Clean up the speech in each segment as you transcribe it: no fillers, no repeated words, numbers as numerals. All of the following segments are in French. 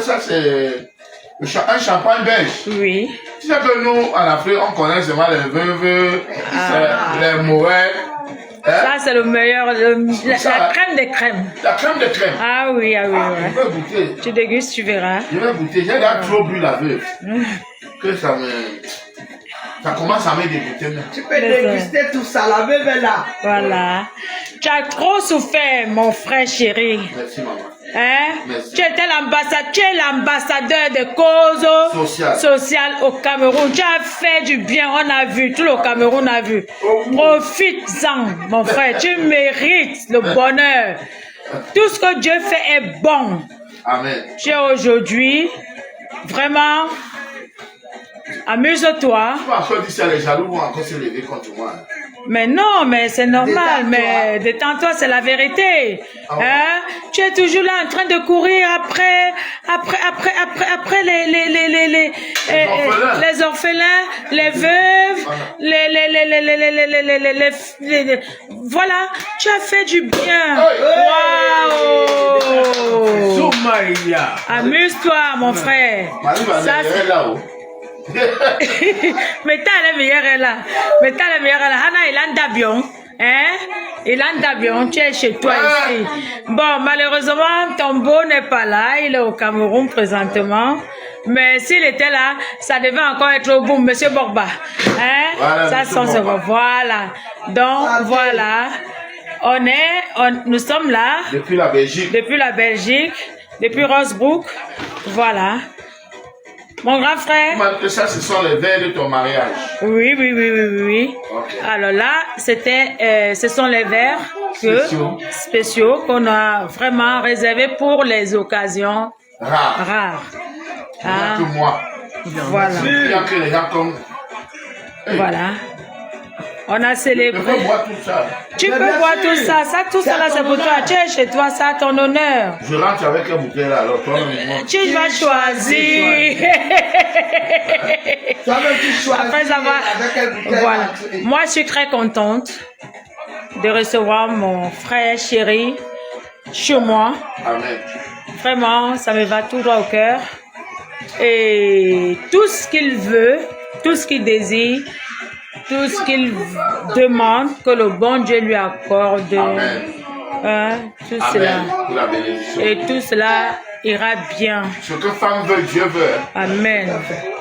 ça c'est un champagne belge. Oui. Tu sais que nous, en Afrique, on connaît seulement les veuves, les mourets. Hein? Ça, c'est le meilleur, la crème des crèmes. La crème de crème. Ah oui, ah oui, Je vais goûter. Tu dégustes, tu verras. Je vais goûter. J'ai déjà trop bu la veuve. Que ça commence à me dégoûter. Tu peux déguster tout ça, la veuve est là. Voilà. Tu as trop souffert, mon frère chéri. Merci, maman. Hein? Merci. Tu es l'ambassadeur des causes sociales au Cameroun. Tu as fait du bien, on a vu, tout le Cameroun a vu. Profites-en, mon frère. Tu mérites le bonheur. Tout ce que Dieu fait est bon. Amen. Tu es aujourd'hui, vraiment, amuse-toi. Tu vas encore dire ça, les jaloux vont encore se lever contre moi. Mais non, mais c'est normal, mais détends-toi, c'est la vérité. Hein? Tu es toujours là en train de courir après les orphelins, les veuves, voilà, tu as fait du bien. Waouh! Amuse-toi, mon frère. Ça, mais t'as la meilleure là. Hana, il a un d'avion. Hein? Il a un d'avion. Tu es chez toi ici. Bon, malheureusement, ton beau n'est pas là. Il est au Cameroun présentement. Mais s'il était là, ça devait encore être au bout, Monsieur Borba. Hein? Voilà, ça sent ce voilà. Donc, voilà. Nous sommes là. Depuis la Belgique. Depuis Rosebrook. Voilà. Mon grand frère. Ça, ce sont les verres de ton mariage. Oui. Okay. Alors là, ce sont les verres spéciaux qu'on a vraiment réservés pour les occasions rares. Ah. Que moi. Voilà. Il y a que les gens comme. Hey. Voilà. On a célébré. Tu peux boire tout ça. Tu peux boire tout ça. Tout ça là, c'est pour toi. Tu es chez toi, ça à ton honneur. Je rentre avec un bouquet là, alors toi, tu vas choisir. Toi-même, tu choisis. Après avoir. Voilà. Moi, je suis très contente de recevoir mon frère chéri chez moi. Amen. Vraiment, ça me va tout droit au cœur. Et tout ce qu'il veut, tout ce qu'il désire, tout ce qu'il demande, que le bon Dieu lui accorde. Amen. Tout cela. Et tout cela ira bien. Ce que femme veut, Dieu veut. Amen.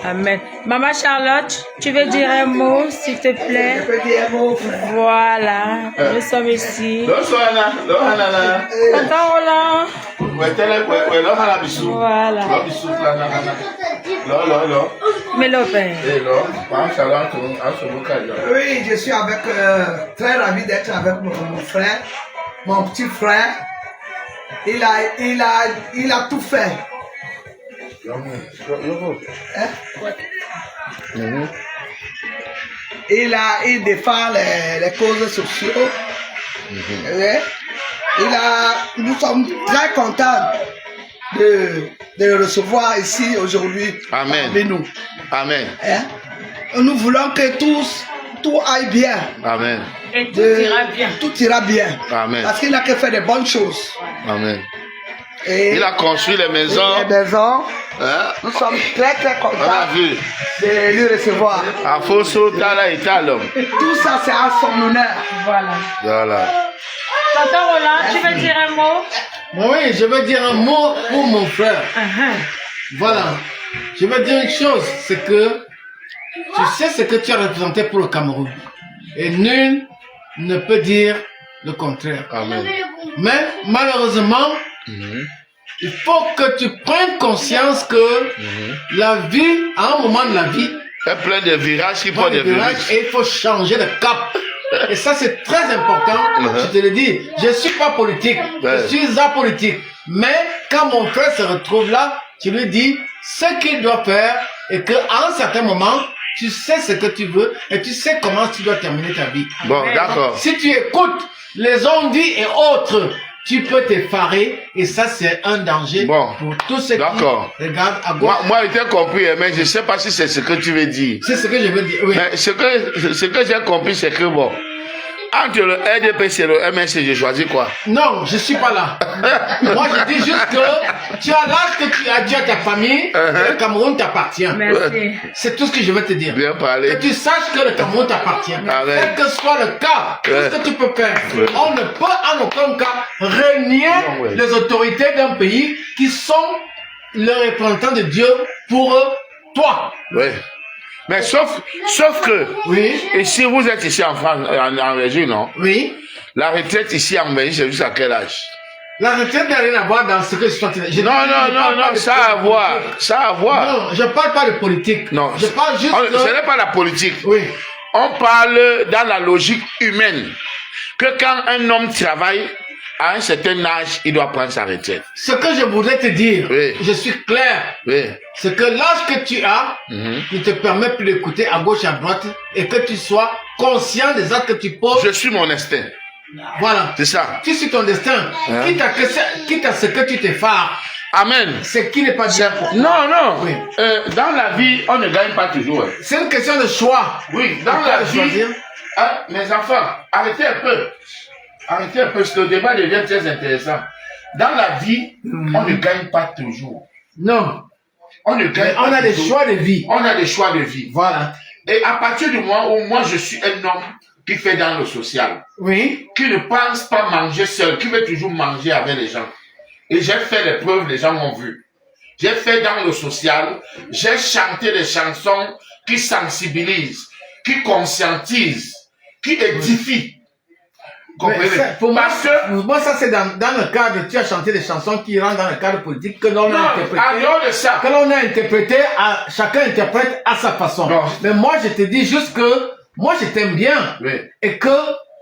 Amen. Maman Charlotte, tu veux dire un mot, s'il te plaît? Je peux dire un mot. Voilà. Nous sommes ici. Voilà. Mais le père. Oui, je suis avec, très ravi d'être avec mon frère, mon petit frère. Il a tout fait. Il défend les causes sociales. Nous sommes très contents de le recevoir ici aujourd'hui. Amen. Avec nous. Amen. Nous voulons que tout aille bien. Amen. Et tout ira bien. Tout ira bien. Amen. Parce qu'il n'a que fait de bonnes choses. Amen. Et il a construit les maisons. Nous sommes très contents de lui recevoir. Tout ça, c'est à son honneur. Voilà. Tonton Roland, tu veux dire un mot? Oui, je veux dire un mot pour mon frère. Voilà. Je veux dire une chose, c'est que tu sais ce que tu as représenté pour le Cameroun. Et nul ne peut dire le contraire. Amen. Mais malheureusement, il faut que tu prennes conscience que la vie, à un moment de la vie, est plein de virages qui prennent des virages. Et il faut changer de cap. Et ça, c'est très important. Je te le dis. Je ne suis pas politique. Je suis apolitique. Mais quand mon frère se retrouve là, tu lui dis ce qu'il doit faire et qu'à un certain moment, tu sais ce que tu veux et tu sais comment tu dois terminer ta vie. Bon, d'accord. Si tu écoutes les on-dit et autres, tu peux t'effarer et ça, c'est un danger pour tous ceux qui regardent à gauche. Moi, j'ai compris, mais je ne sais pas si c'est ce que tu veux dire. C'est ce que je veux dire, oui. Mais ce que j'ai compris, c'est que bon, entre le RDPC et le MNC, j'ai choisi quoi? Non, je ne suis pas là. Moi, je dis juste que tu as l'âge que tu as ta famille, et le Cameroun t'appartient. Merci. C'est tout ce que je veux te dire. Bien parlé. Que tu saches que le Cameroun t'appartient. Quel que soit le cas, tout ce que tu peux faire. On ne peut en aucun cas renier les autorités d'un pays qui sont le représentant de Dieu pour toi. Oui. Mais sauf que, Oui. ici, vous êtes ici en France, en région, non? Oui. La retraite ici en Belgique, c'est jusqu'à quel âge? La retraite n'a rien à voir dans ce que je suis en train de dire. Non, ça a à voir. Ça a à voir. Non, je parle pas de politique. Non. Je parle juste Ce n'est pas la politique. Oui. On parle dans la logique humaine. Que quand un homme travaille, à un certain âge, il doit prendre sa retraite. Ce que je voudrais te dire, Oui. je suis clair. Oui. C'est que l'âge que tu as ne te permet plus d'écouter à gauche, à droite, et que tu sois conscient des actes que tu poses. Je suis mon instinct. Voilà. C'est ça. Tu suis ton destin. Hein? Quitte à ce que tu t'effares, Amen. c'est qui n'est pas bien pour toi. Non. Oui. Dans la vie, on ne gagne pas toujours. Hein. C'est une question de choix. Oui, dans C'est la pas de vie. choisir. Hein, mes enfants, arrêtez un peu. Arrêtez un peu, parce que le débat devient très intéressant. Dans la vie, on ne gagne pas toujours. Non. On ne gagne Mais pas on a des toujours. choix de vie. On a des choix de vie. Voilà. Et à partir du moment où moi je suis un homme qui fait dans le social, Oui. qui ne pense pas manger seul, qui veut toujours manger avec les gens. Et j'ai fait les preuves, les gens m'ont vu. J'ai fait dans le social, j'ai chanté des chansons qui sensibilisent, qui conscientisent, qui édifient. Mais ça, pour moi, Parce que, moi, ça c'est dans le cadre, tu as chanté des chansons qui rentrent dans le cadre politique que l'on a non, interprété. en dehors de ça, Que l'on a interprété, chacun interprète à sa façon. Non. Mais moi, je te dis juste que moi, je t'aime bien. oui, Et que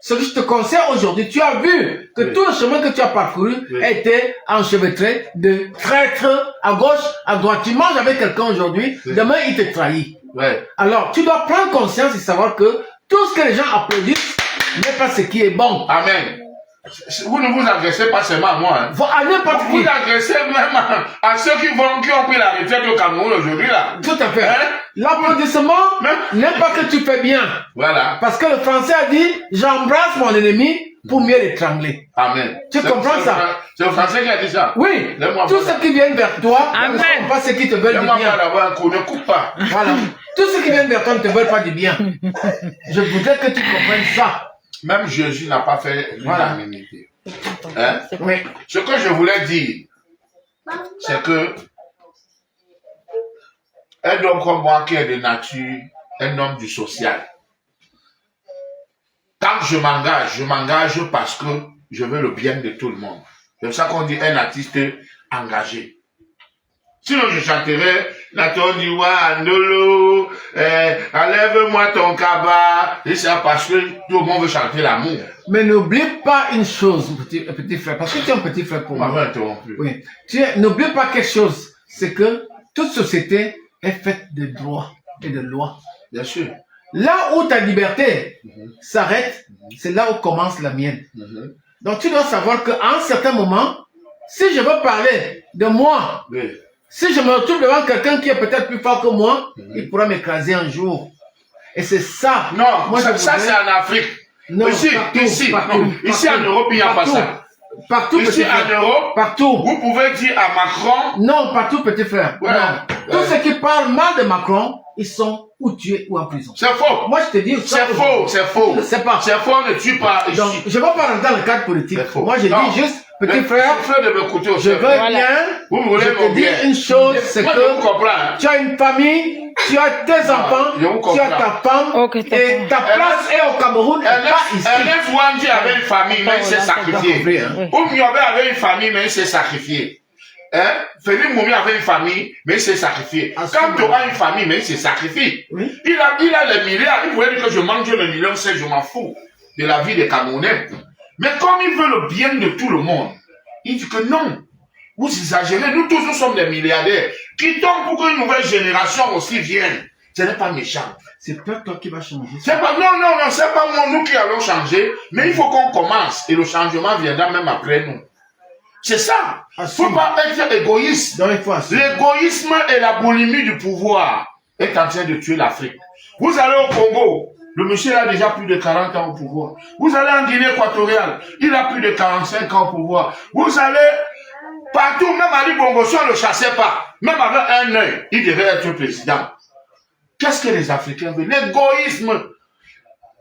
ce que je te conseille aujourd'hui, tu as vu que Oui. tout le chemin que tu as parcouru Oui. a été enchevêtré de traîtres à gauche, à droite. Tu manges avec quelqu'un aujourd'hui, Oui. demain il te trahit. ouais. Alors, tu dois prendre conscience et savoir que tout ce que les gens applaudissent n'est pas ce qui est bon. Amen. Vous ne vous agressez pas seulement à moi. Hein. À n'importe Vous qui. agressez même à ceux qui ont pris la retraite au Cameroun aujourd'hui là. Tout à fait. Hein? L'applaudissement Mais- n'est pas que tu fais bien. Voilà. Parce que le français a dit, j'embrasse mon ennemi pour mieux l'étrangler. Amen. Tu comprends ça? C'est le français qui a dit ça. Oui. Laisse-moi Tous voir. ceux qui viennent vers toi Amen. ne sont pas ceux qui te veulent du Laisse-moi bien. voir d'avoir un coup, ne coupe pas. Voilà. Tous ceux qui viennent vers toi ne te veulent pas du bien. Je voudrais que tu comprennes ça. Même Jésus n'a pas fait l'unanimité. Hein? Oui. Ce que je voulais dire, c'est que un homme comme moi qui est de nature, un homme du social, quand je m'engage parce que je veux le bien de tout le monde. C'est pour ça qu'on dit un artiste engagé. Sinon je chanterais Nathan Diwa, Ndolo, enlève-moi ton cabas, et c'est parce que tout le monde veut chanter l'amour. Mais n'oublie pas une chose, petit frère, parce que tu es un petit frère pour On moi. m'avait interrompu. Oui. N'oublie pas quelque chose, c'est que toute société est faite de droits et de lois. Bien sûr. Là où ta liberté s'arrête, c'est là où commence la mienne. Donc tu dois savoir qu'à un certain moment, si je veux parler de moi, Oui. si je me retrouve devant quelqu'un qui est peut-être plus fort que moi, il pourra m'écraser un jour. Et c'est ça. Non, Moi, ça, je ça, voudrais- c'est en Afrique. Non, ici, partout, ici, partout, non. Ici partout, en Europe, il n'y a pas partout, ça. Partout, Ici petit frère. en Europe, Partout. vous pouvez dire à Macron, Non, partout, petit frère. Ouais, Non. ouais. Tous ceux qui parlent mal de Macron, ils sont ou tués ou en prison. c'est faux. Moi, je te dis ça. C'est faux, c'est faux. Je ne sais pas. C'est faux, on ne tue pas ici. Donc, je ne vais pas rentrer dans le cadre politique. C'est faux. Moi, je Non. dis juste, petit Mais frère, soufflez de m'écouter aussi. je veux Voilà. bien. Vous voulez Je mon te dis bien. une chose, c'est Moi, je vous que comprends. Hein. tu as une famille, tu as tes enfants, je vous tu as comprends. ta femme, Ok, t'as et ta place est au Cameroun, et pas ici. Ernest Wandi avait une famille, mais il s'est T'as compris, sacrifié. hein? Oumiobe avait une famille, mais il s'est sacrifié. Hein? Félix Moumi avait une famille, mais il s'est sacrifié. Absolument. Quand tu auras une famille, mais il s'est sacrifié. Oui. Il a les milliards. Il voulait dire que je mange le million, c'est je m'en fous de la vie des Camerounais. Mais comme il veut le bien de tout le monde, il dit que non. Vous exagérez. Nous tous, nous sommes des milliardaires. Quittons pour qu'une nouvelle génération aussi vienne. Ce n'est pas méchant. C'est pas toi qui vas changer. C'est pas, non, c'est pas moi, nous qui allons changer, mais il faut qu'on commence et le changement viendra même après nous. C'est ça. Il ne faut Assume. pas être égoïste. Donc, il faut assumer. L'égoïsme et la boulimie du pouvoir est en train de tuer l'Afrique. Vous allez au Congo, le monsieur a déjà plus de 40 ans au pouvoir. Vous allez en Guinée équatoriale, il a plus de 45 ans au pouvoir. Vous allez Partout, même Ali Bongo, si on ne le chassait pas, même avec un œil, il devait être président. Qu'est-ce que les Africains veulent? L'égoïsme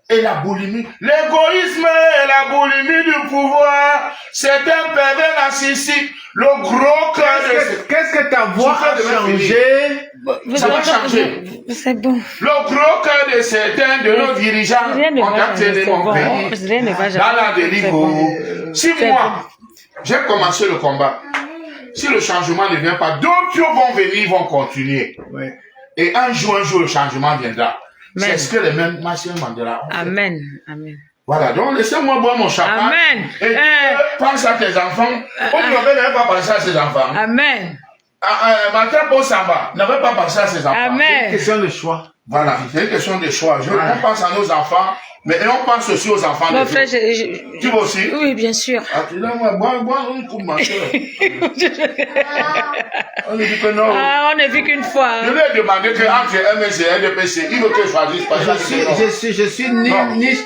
et la boulimie. L'égoïsme et la boulimie du pouvoir, c'est un pervers narcissique. Le gros cœur de... Qu'est-ce que ta voix a changé? Ça va changer. C'est bon. Le gros cœur de certains de nos dirigeants Rien ne ont va entraîné jamais, mon c'est pays bon. Rien ne va dans jamais. la dérive. C'est bon. Si C'est moi, j'ai commencé le combat, si le changement ne vient pas, d'autres vont venir, ils vont continuer. Ouais. Et un jour, le changement viendra. Amen. C'est ce que les mêmes Marcel Mandela ont fait. Amen. Amen. Voilà, donc laissez-moi boire mon champagne. Amen. Et Dieu pense à tes enfants. Obi n'avait pas pensé à ses enfants. Amen. Martin Samba n'avait pas pensé à ses enfants. C'est une Amen. question de choix. Voilà, c'est une question de choix. On pense à nos enfants, mais on pense aussi aux enfants Mon des frère, autres. Tu vas aussi? oui, bien sûr. Ah, tu dis, moi, bois une coupe, ma soeur. On lui dit que non. Ah, on ne vit qu'une fois. Je lui ai demandé qu'entre MS et NDPC, il veut que je choisisse pas. Je suis ni...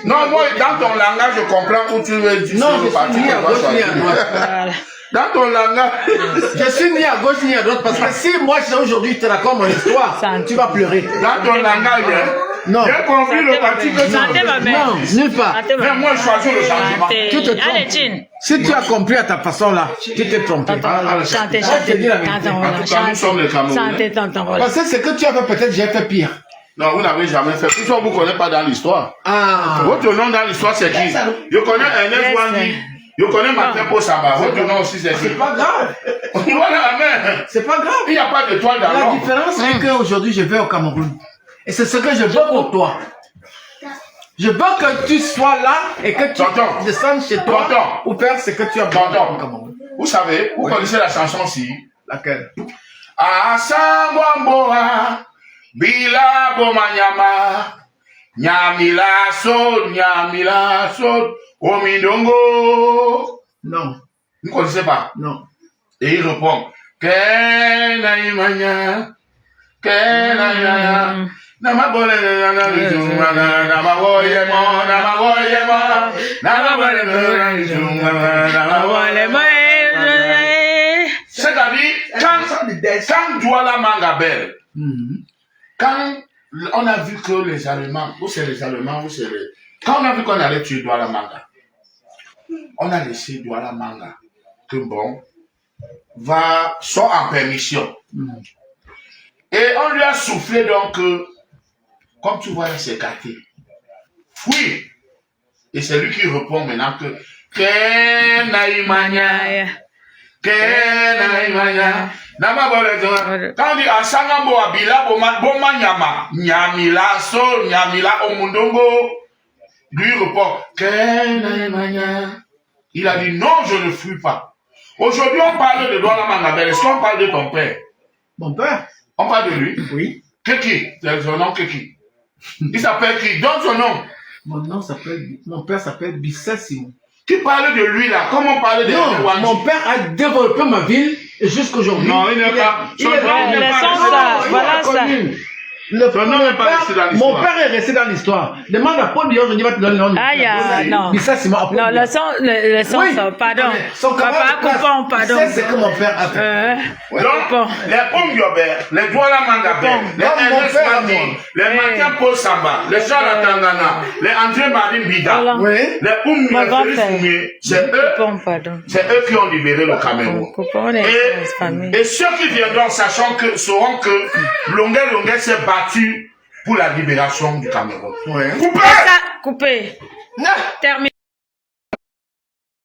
Non, moi, dans ton langage, je comprends où tu veux dire. Non, je suis ni à gauche ni à droite. Voilà. Dans ton langage. Je suis ni à gauche ni à droite parce que si moi je sais aujourd'hui je te raconte mon histoire, tu vas pleurer. Dans ton langage, Non. j'ai compris le parti que tu Santé, ma mère. Non, nulle part. Santé, ma Mais moi, je choisis le changement. Tu te trompes. Allez, Chin. Si tu as compris à ta façon là, tu t'es trompé. Chantez, Moi, je te dis la chantez. vérité. Tonton En tout cas, nous sommes les Camerounais. Chantez, tonton Roland. Parce que ce que tu as fait, peut-être j'ai fait pire. Non, vous n'avez jamais fait. Pourquoi vous ne connaissez pas dans l'histoire? Ah. Votre nom dans l'histoire, c'est qui? Je connais Ernest Wandi. Je connais Martin Samba. Votre nom aussi, c'est qui? C'est pas grave. Voilà, mais C'est pas grave. il n'y a pas de toi dans La l'homme. différence c'est qu'aujourd'hui je vais au Cameroun. Et c'est ce que je veux pour toi. Je veux que tu sois là et que tu Tonton. descendes chez toi Tonton. pour faire ce que tu as besoin au Tonton, Cameroun. vous savez, vous connaissez la chanson si? Laquelle? Asambwamboa, bila bomanyama, nyamila so, omindongo. Non, Vous ne connaissez pas? non. Et il répond, Kenaimanya, Namabole, c'est-à-dire, quand Douala Mangabel, quand on a vu que les Allemands, ou c'est les Allemands, ou c'est les... Quand on a vu qu'on allait tuer Douala Manga, on a laissé Douala Manga, que bon, sort en permission. Et on lui a soufflé donc, comme tu vois, il s'est gâté. Fouille. Et c'est lui qui répond maintenant que Kenaimanya. Quand on dit Asangambo Abila Boma Nyama, Nyamila So, Nyamila Omundongo, lui répond Kenaimanya. Il a dit non, je ne fuis pas. Aujourd'hui, on parle de Douala Mangabel. Est-ce qu'on parle de ton père? Mon père? On parle de lui? Oui. Keki, c'est son nom Keki. Il s'appelle qui? Donne son nom. Mon père s'appelle Bissa Simon. Tu parles de lui là, comme on parlait de Non, Wandi. mon père a développé ma ville et jusqu'aujourd'hui. Non, il n'est pas. Il est Laissons ça, voilà ça. Mon père est resté dans l'histoire. Demande à Paul Dion, je dis, va te donner le nom. Ah, non. Bissa Simon. Non, laissons ça, pardon. Papa, coupons, pardon. C'est ce que mon père a fait. Donc, les Ongobert, les Douala Mangabel, les Ernest Wandi, les Martin Paul Samba, les Charles Tangana, les André Marine Bida, Oui. les Foumier, c'est eux qui ont libéré le Cameroun. Et ceux qui viendront sauront que Longuet s'est battu pour la libération du Cameroun. Oui. Coupez! Coupé. Terminé.